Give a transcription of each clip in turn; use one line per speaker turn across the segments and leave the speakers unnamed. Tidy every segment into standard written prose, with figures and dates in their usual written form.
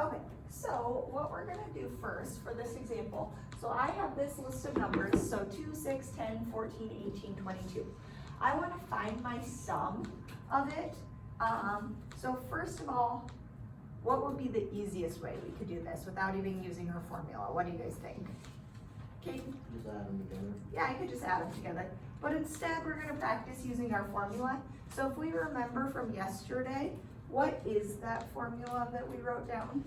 Okay, so what we're gonna do first for this example, so I have this list of numbers, so 2, 6, 10, 14, 18, 22. I wanna find my sum of it. So first of all, what would be the easiest way we could do this without even using our formula? What do you guys think? Kate?
Just add them together.
Yeah, I could just add them together. But instead, we're gonna practice using our formula. So if we remember from yesterday, what is that formula that we wrote down?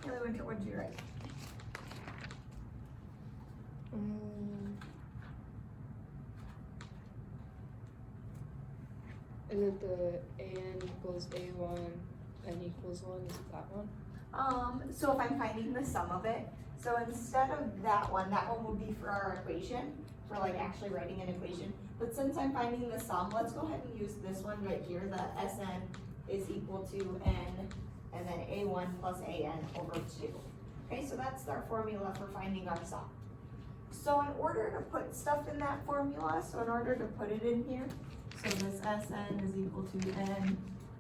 Haley Winter, what did you write?
Is it the an equals a1, n equals 1, is it that one?
So if I'm finding the sum of it, so instead of that one will be for our equation, for like actually writing an equation. But since I'm finding the sum, let's go ahead and use this one right here, the Sn is equal to n, and then a1 plus an over 2. Okay, so that's our formula for finding our sum. So in order to put stuff in that formula, so in order to put it in here, so this Sn is equal to n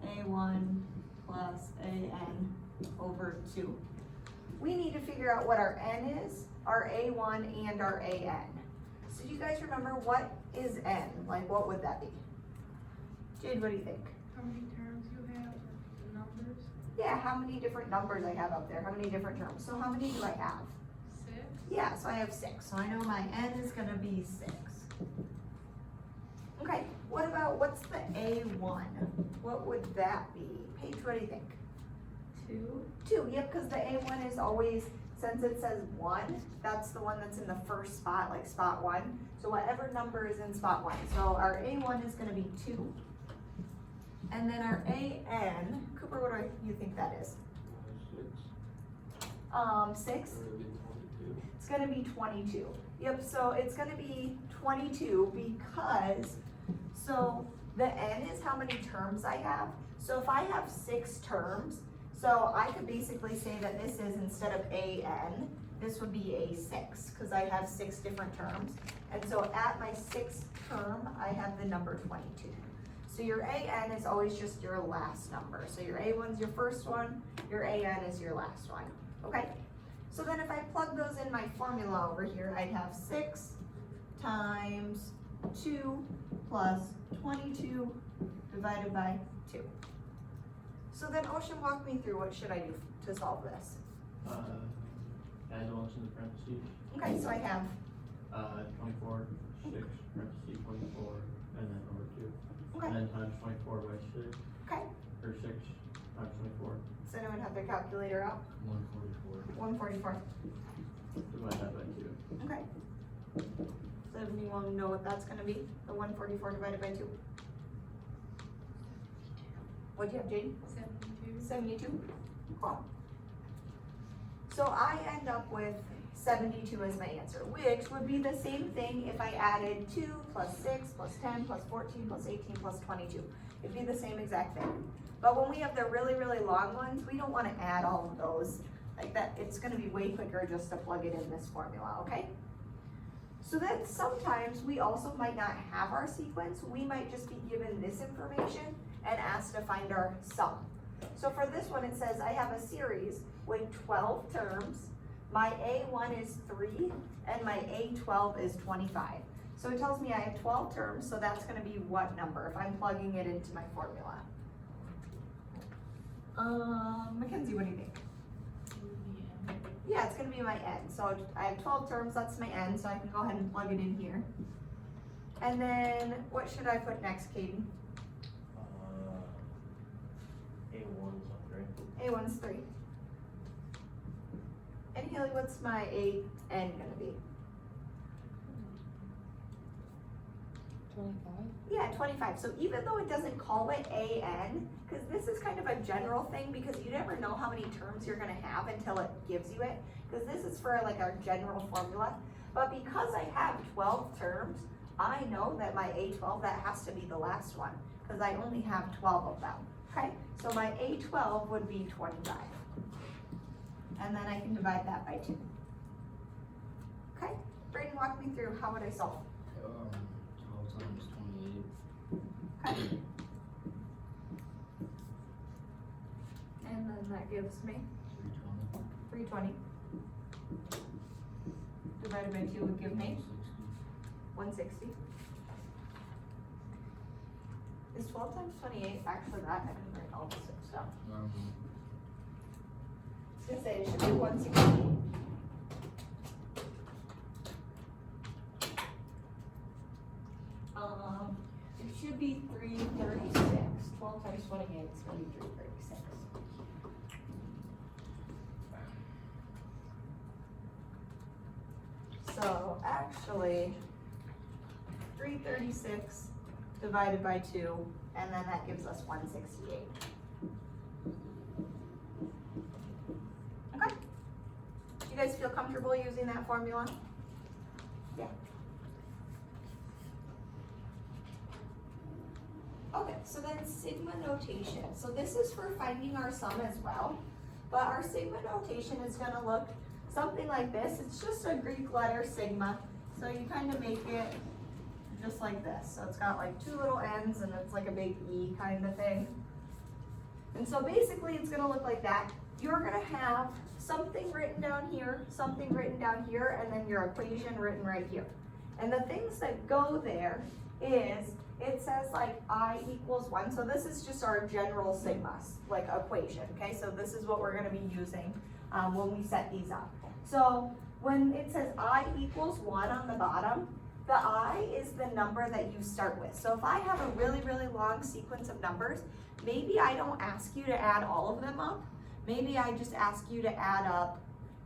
a1 plus an over 2. We need to figure out what our n is, our a1 and our an. So do you guys remember what is n? Like what would that be? Jade, what do you think?
How many terms you have, the numbers?
Yeah, how many different numbers I have up there? How many different terms? So how many do I have?
6.
Yeah, so I have 6. So I know my n is gonna be 6. Okay, what about, what's the a1? What would that be? Paige, what do you think?
2.
2, yep, because the a1 is always, since it says 1, that's the one that's in the first spot, like spot 1. So whatever number is in spot 1. So our a1 is gonna be 2. And then our an, Cooper, what do you think that is? 6? It's gonna be 22. Yep, so it's gonna be 22 because, so the n is how many terms I have. So if I have 6 terms, so I could basically say that this is, instead of an, this would be a 6, because I have 6 different terms. And so at my 6th term, I have the number 22. So your an is always just your last number. So your a1 is your first one, your an is your last one, okay? So then if I plug those in my formula over here, I'd have 6 times 2 plus 22 divided by 2. So then Ocean, walk me through, what should I do to solve this?
Add the ones in the parentheses.
Okay, so I have,
24, 6, parentheses 24, and then over 2.
okay,
And then times 24 by 6,
okay.
or 6 times 24.
Does anyone have their calculator out?
144.
144,
Divide that by 2.
okay. So anyone know what that's gonna be? The 144 divided by 2? What'd you have, Jane?
72.
72? Cool. So I end up with 72 as my answer, which would be the same thing if I added 2 plus 6 plus 10 plus 14 plus 18 plus 22. It'd be the same exact thing. But when we have the really, really long ones, we don't want to add all of those. Like that, it's going to be way quicker just to plug it in this formula, okay? So then sometimes we also might not have our sequence. We might just be given this information and asked to find our sum. So for this one, it says I have a series with 12 terms. My A1 is 3 and my A12 is 25. So it tells me I have 12 terms, so that's gonna be what number if I'm plugging it into my formula? Mackenzie, what do you think? Yeah, it's gonna be my n. So I have 12 terms, that's my n, so I can go ahead and plug it in here. And then what should I put next, Caden?
A1's up 3.
A1's 3. And Haley, what's my an gonna be?
25?
Yeah, 25. So even though it doesn't call it an, because this is kind of a general thing because you never know how many terms you're gonna have until it gives you it. Because this is for like our general formula. But because I have 12 terms, I know that my A12, that has to be the last one. Because I only have 12 of them. Okay, so my A12 would be 25. And then I can divide that by 2. Okay, Brayden, walk me through, how would I solve?
12 times 28.
Okay. And then that gives me 320. Divided by 2 would give me 160. Is 12 times 28 actually that? I didn't write all this stuff. I was gonna say it should be 160. It should be 336. 12 times 28 is gonna be 336. So actually, 336 divided by 2, and then that gives us 168. Okay. You guys feel comfortable using that formula? Yeah. Okay, so then sigma notation. So this is for finding our sum as well, but our sigma notation is gonna look something like this. It's just a Greek letter sigma, so you kind of make it just like this. So it's got like 2 little ends and it's like a big E kind of thing. And so basically it's gonna look like that. You're gonna have something written down here, something written down here, and then your equation written right here. And the things that go there is, it says like I equals 1. So this is just our general sigma, like equation, okay? So this is what we're gonna be using when we set these up. So when it says I equals 1 on the bottom, the I is the number that you start with. So if I have a really, really long sequence of numbers, maybe I don't ask you to add all of them up. Maybe I just ask you to add up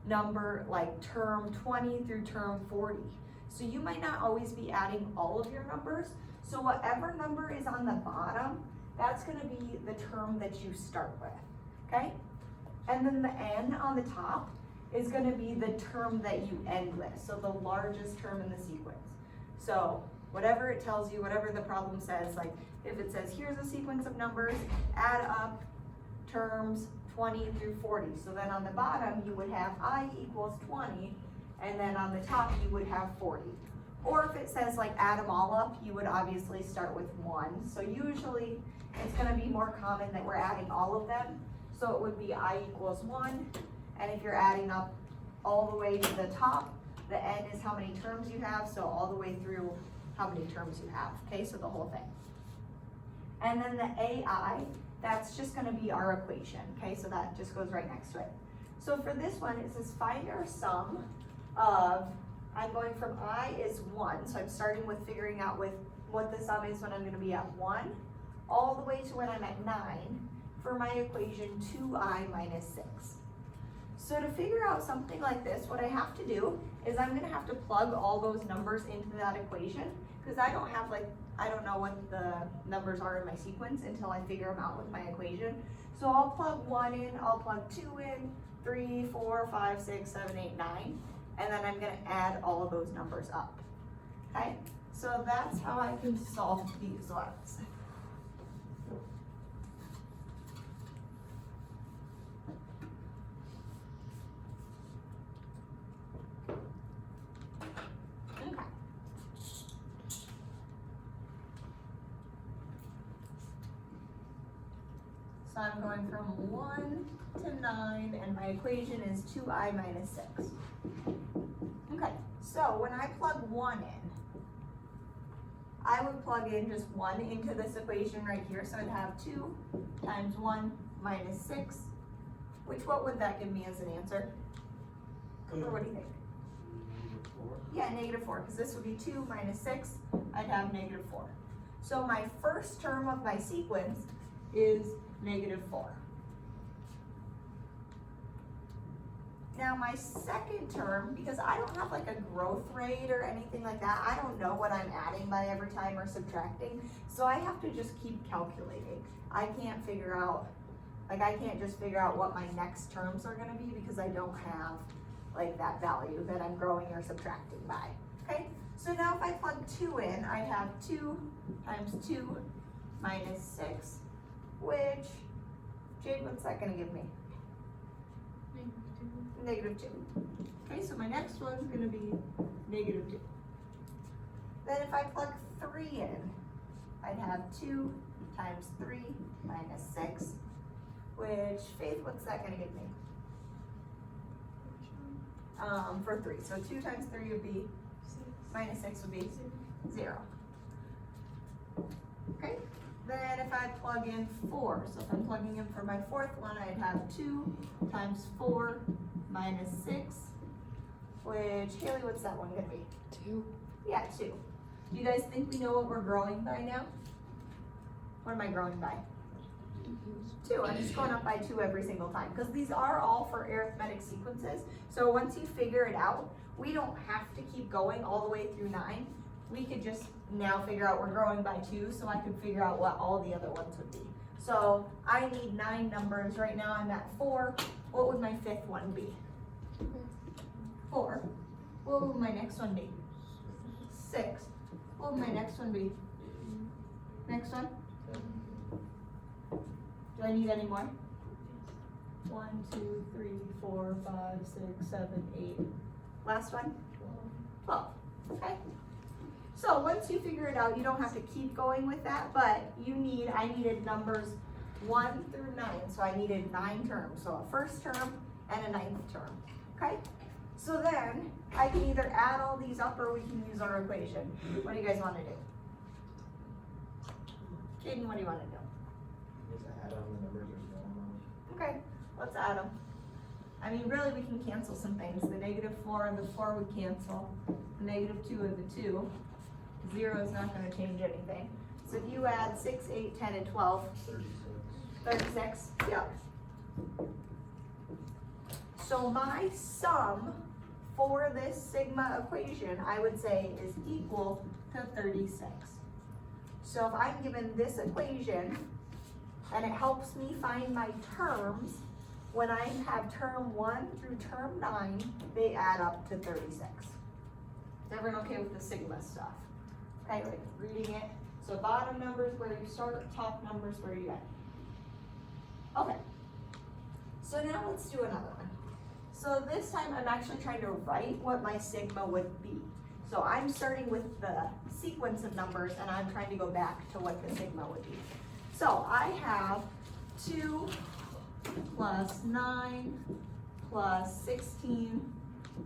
number like term 20 through term 40. So you might not always be adding all of your numbers. So whatever number is on the bottom, that's gonna be the term that you start with, okay? And then the N on the top is gonna be the term that you end with, so the largest term in the sequence. So whatever it tells you, whatever the problem says, like if it says here's a sequence of numbers, add up terms 20 through 40. So then on the bottom you would have I equals 20, and then on the top you would have 40. Or if it says like add them all up, you would obviously start with 1. So usually it's gonna be more common that we're adding all of them. So it would be I equals 1, and if you're adding up all the way to the top, the N is how many terms you have, so all the way through how many terms you have, okay, so the whole thing. And then the AI, that's just gonna be our equation, okay, so that just goes right next to it. So for this one, it says find our sum of, I'm going from I is 1, so I'm starting with figuring out with what the sum is when I'm gonna be at 1, all the way to when I'm at 9, for my equation 2I minus 6. So to figure out something like this, what I have to do is I'm gonna have to plug all those numbers into that equation, because I don't know what the numbers are in my sequence until I figure them out with my equation. So I'll plug 1 in, I'll plug 2 in, 3, 4, 5, 6, 7, 8, 9, and then I'm gonna add all of those numbers up, okay? So that's how I can solve these ones. Okay. So I'm going from 1 to 9, and my equation is 2I minus 6. Okay, so when I plug 1 in, I would plug in just 1 into this equation right here, so I'd have 2 times 1 minus 6, which what would that give me as an answer? Or what do you think?
-4.
Yeah, -4, because this would be 2 minus 6, I'd have -4. So my first term of my sequence is -4. Now my second term, because I don't have like a growth rate or anything like that, I don't know what I'm adding by every time or subtracting, so I have to just keep calculating. I can't figure out, like I can't just figure out what my next terms are gonna be because I don't have like that value that I'm growing or subtracting by, okay? So now if I plug 2 in, I have 2 times 2 minus 6, which, Jade, what's that gonna give me? -2. Okay, so my next one's gonna be -2. Then if I plug 3 in, I'd have 2 times 3 minus 6, which, Faith, what's that gonna give me? for three. So two times three would be, minus six would be zero. Okay, then if I plug in four, so if I'm plugging in for my fourth one, I'd have two times four minus six, which, Haley, what's that one gonna be?
2.
Yeah, two. Do you guys think we know what we're growing by now? What am I growing by? Two. I'm just going up by two every single time, because these are all for arithmetic sequences. So once you figure it out, we don't have to keep going all the way through 9. We could just now figure out we're growing by 2, so I could figure out what all the other ones would be. So I need 9 numbers. Right now I'm at 4. What would my fifth one be? 4. What would my next one be? 6. What would my next one be? Next one? Do I need any more? 1, 2, 3, 4, 5, 6, 7, 8. Last one? 12. Okay. So once you figure it out, you don't have to keep going with that, but I needed numbers 1 through 9. So I needed 9 terms. So a first term and a 9th term. Okay? So then I can either add all these up or we can use our equation. What do you guys want to do? Jaden, what do you want to do?
Just add on the numbers or small amounts.
Okay, let's add them. I mean, really, we can cancel some things. The -4 and the 4 would cancel. The -2 and the 2. 0 is not going to change anything. So if you add 6, 8, 10, and 12, 36, yep. So my sum for this sigma equation, I would say, is equal to 36. So if I'm given this equation, and it helps me find my terms, when I have term 1 through term 9, they add up to 36. Is everyone okay with the sigma stuff? Okay, like reading it. So bottom numbers where you start, top numbers where you end. Okay. So now let's do another one. So this time I'm actually trying to write what my sigma would be. So I'm starting with the sequence of numbers and I'm trying to go back to what the sigma would be. So I have 2 plus 9 plus 16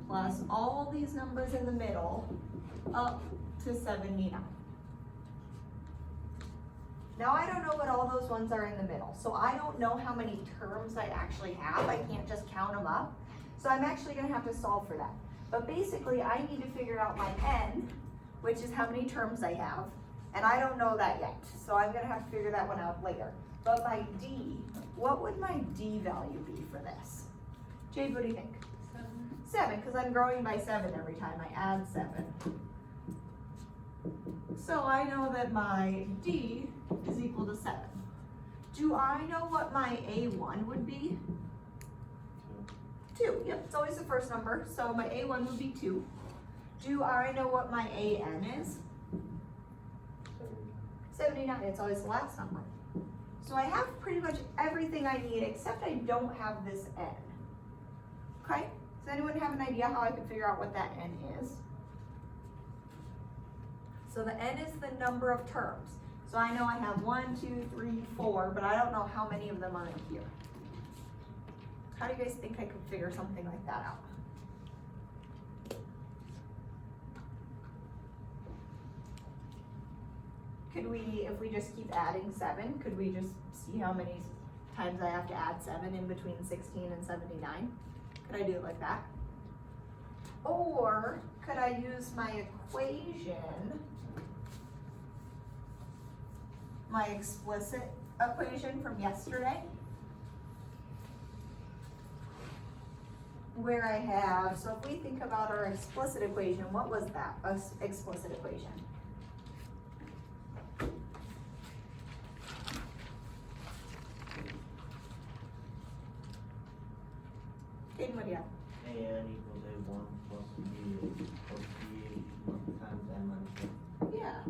plus all these numbers in the middle up to 79. Now I don't know what all those ones are in the middle, so I don't know how many terms I actually have. I can't just count them up. So I'm actually gonna have to solve for that. But basically I need to figure out my n, which is how many terms I have, and I don't know that yet. So I'm gonna have to figure that one out later. But my d, what would my d value be for this? Jade, what do you think? 7, because I'm growing by 7 every time I add 7. So I know that my d is equal to 7. Do I know what my a1 would be? 2, yep, it's always the first number, so my a1 would be 2. Do I know what my an is? 79, it's always the last number. So I have pretty much everything I need except I don't have this n. Okay, does anyone have an idea how I can figure out what that n is? So the n is the number of terms. So I know I have 1, 2, 3, 4, but I don't know how many of them are in here. How do you guys think I could figure something like that out? Could we, if we just keep adding 7, could we just see how many times I have to add 7 in between 16 and 79? Could I do it like that? Or could I use my equation, my explicit equation from yesterday? Where I have, so if we think about our explicit equation, what was that, explicit equation? Caden, what do you have?
An equals a1 plus b plus b times n minus 1.
Yeah.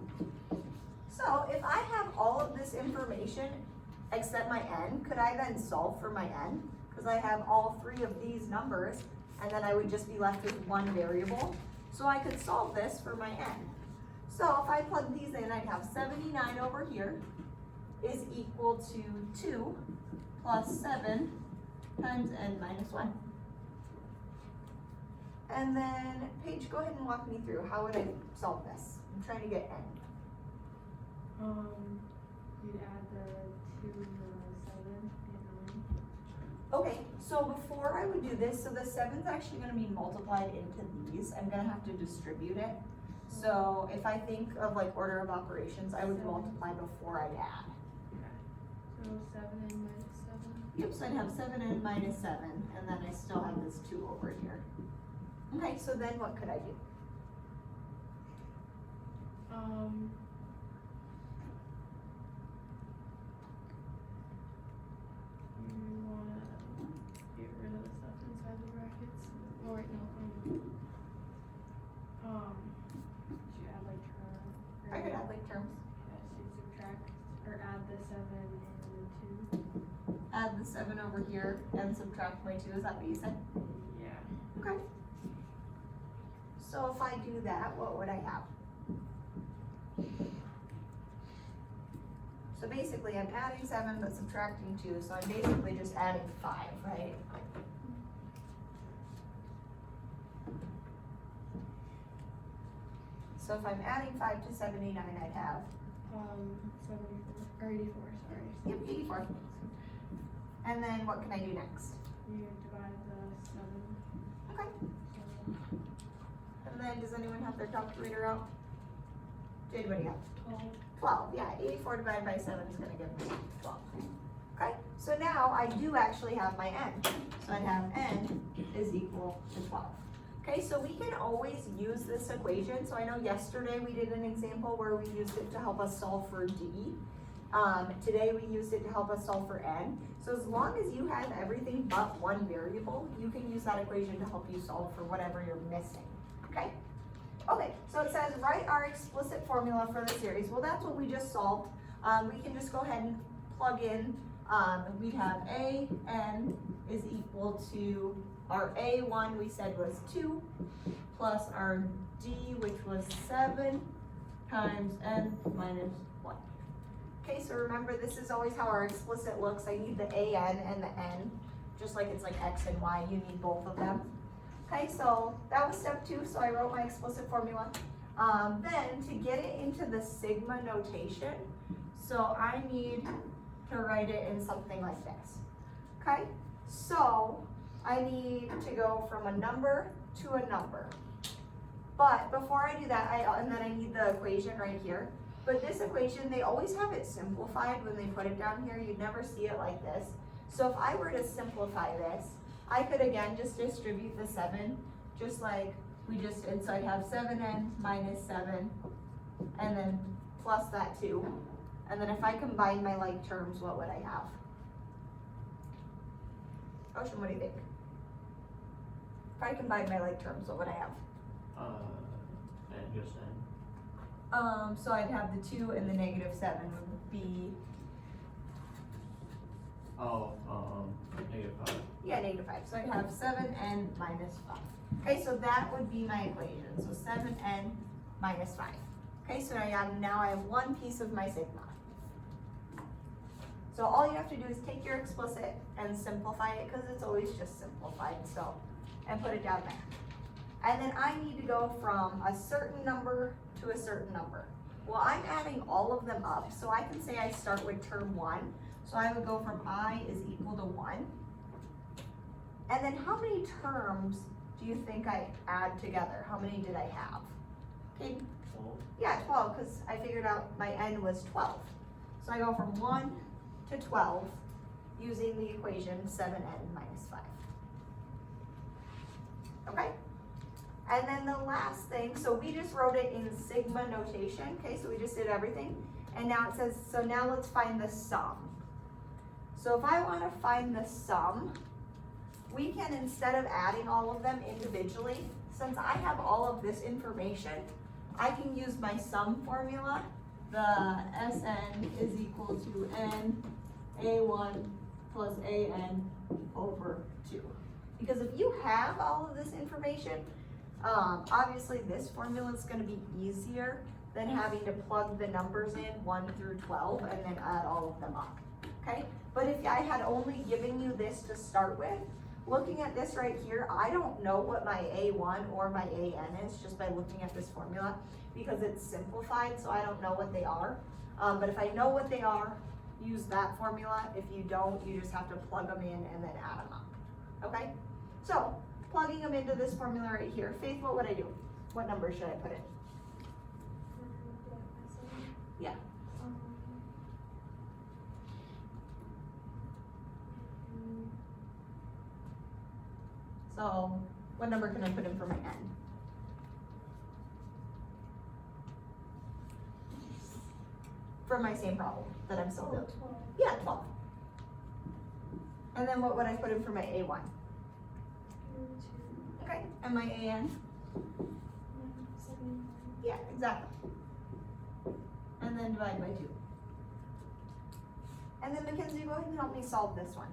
So if I have all of this information except my n, could I then solve for my n? Because I have all 3 of these numbers, and then I would just be left with 1 variable. So I could solve this for my n. So if I plug these in, I'd have 79 over here is equal to 2 plus 7 times n minus 1. And then, Paige, go ahead and walk me through, how would I solve this? I'm trying to get n.
You'd add the 2 and the 7, and 9.
Okay, so before I would do this, so the 7's actually gonna be multiplied into these, I'm gonna have to distribute it. So if I think of like order of operations, I would
Seven.
multiply before I'd add.
So 7 and minus 7.
Yep, so I'd have 7n minus 7, and then I still have this 2 over here. Okay, so then what could I do?
You wanna get rid of the stuff inside the brackets. Oh wait, no. Should you add like term?
I could add like terms.
Yeah, so you subtract or add the 7 and the 2.
Add the 7 over here and subtract my 2, is that what you said?
Yeah.
Okay. So if I do that, what would I have? So basically, I'm adding 7 but subtracting 2, so I'm basically just adding 5, right? So if I'm adding 5 to 79, I'd have,
74 or 84, sorry.
yep, 84. And then what can I do next?
You divide the 7.
Okay. And then, does anyone have their calculator out? Jade, what do you have?
12.
12, yeah, 84 divided by 7 is gonna give me 12. Okay, so now I do actually have my n. So I'd have n is equal to 12. Okay, so we can always use this equation. So I know yesterday we did an example where we used it to help us solve for d. Today we used it to help us solve for n. So as long as you have everything but one variable, you can use that equation to help you solve for whatever you're missing, okay? Okay, so it says write our explicit formula for the series. Well, that's what we just solved. We can just go ahead and plug in, we'd have a n is equal to, our a1 we said was 2, plus our d, which was 7, times n minus 1. Okay, so remember, this is always how our explicit looks. I need the an and the n, just like it's like x and y, you need both of them. Okay, so that was step 2, so I wrote my explicit formula. Then to get it into the sigma notation, so I need to write it in something like this. Okay, so I need to go from a number to a number. But before I do that, and then I need the equation right here. But this equation, they always have it simplified when they put it down here. You'd never see it like this. So if I were to simplify this, I could again just distribute the 7, just like we just did. So I'd have 7n minus 7, and then plus that 2. And then if I combine my like terms, what would I have? Ocean, what do you think? If I combine my like terms, what would I have?
And just n.
So I'd have the 2 and the negative 7 would be,
Negative 5.
yeah, negative 5. So I'd have 7n minus 5. Okay, so that would be my equation. So 7n minus 5. Okay, so now I have one piece of my sigma. So all you have to do is take your explicit and simplify it, because it's always just simplified, so, and put it down there. And then I need to go from a certain number to a certain number. Well, I'm adding all of them up, so I can say I start with term 1. So I would go from I is equal to 1. And then how many terms do you think I add together? How many did I have? Okay,
12.
yeah, 12, because I figured out my n was 12. So I go from 1 to 12 using the equation 7n minus 5. Okay? And then the last thing, so we just wrote it in sigma notation, okay, so we just did everything. And now it says, so now let's find the sum. So if I want to find the sum, we can, instead of adding all of them individually, since I have all of this information, I can use my sum formula. The Sn is equal to n a1 plus an over 2. Because if you have all of this information, obviously this formula is going to be easier than having to plug the numbers in 1 through 12 and then add all of them up, okay? But if I had only given you this to start with, looking at this right here, I don't know what my A1 or my AN is just by looking at this formula because it's simplified, so I don't know what they are. But if I know what they are, use that formula. If you don't, you just have to plug them in and then add them up, okay? So, plugging them into this formula right here, Faith, what would I do? What number should I put in? Yeah. So, what number can I put in for my N? For my same problem that I'm still doing.
12.
Yeah, 12. And then what would I put in for my A1?
2.
Okay, and my AN?
7.
Yeah, exactly. And then divide by 2. And then Mackenzie, go ahead and help me solve this one.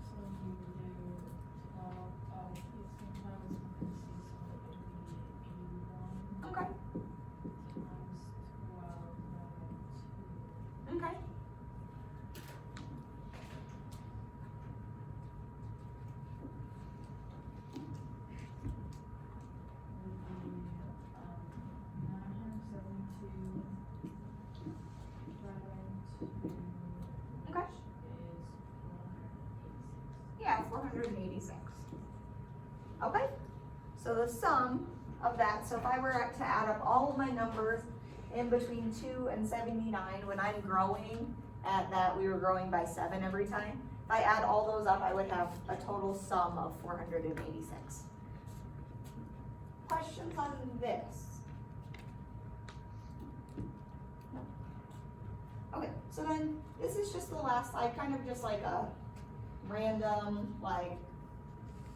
So you do 12, it's sometimes so it would be 81
Okay.
times 12 divided by 2.
Okay.
Would be 972 divided by 2.
Okay.
Is 486.
Yeah, 486. Okay, so the sum of that, so if I were to add up all of my numbers in between 2 and 79, when I'm growing at that, we were growing by 7 every time. If I add all those up, I would have a total sum of 486. Questions on this? No. Okay, so then this is just the last slide, kind of just like a random, like,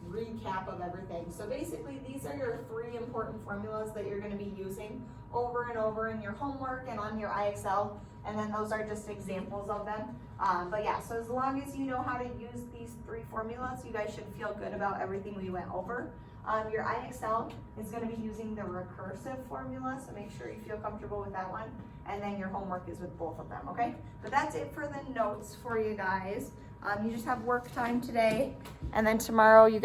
recap of everything. So basically, these are your 3 important formulas that you're gonna be using over and over in your homework and on your IXL, and then those are just examples of them. But yeah, so as long as you know how to use these 3 formulas, you guys should feel good about everything we went over. Your IXL is gonna be using the recursive formula, so make sure you feel comfortable with that one. And then your homework is with both of them, okay? But that's it for the notes for you guys. You just have work time today, and then tomorrow you guys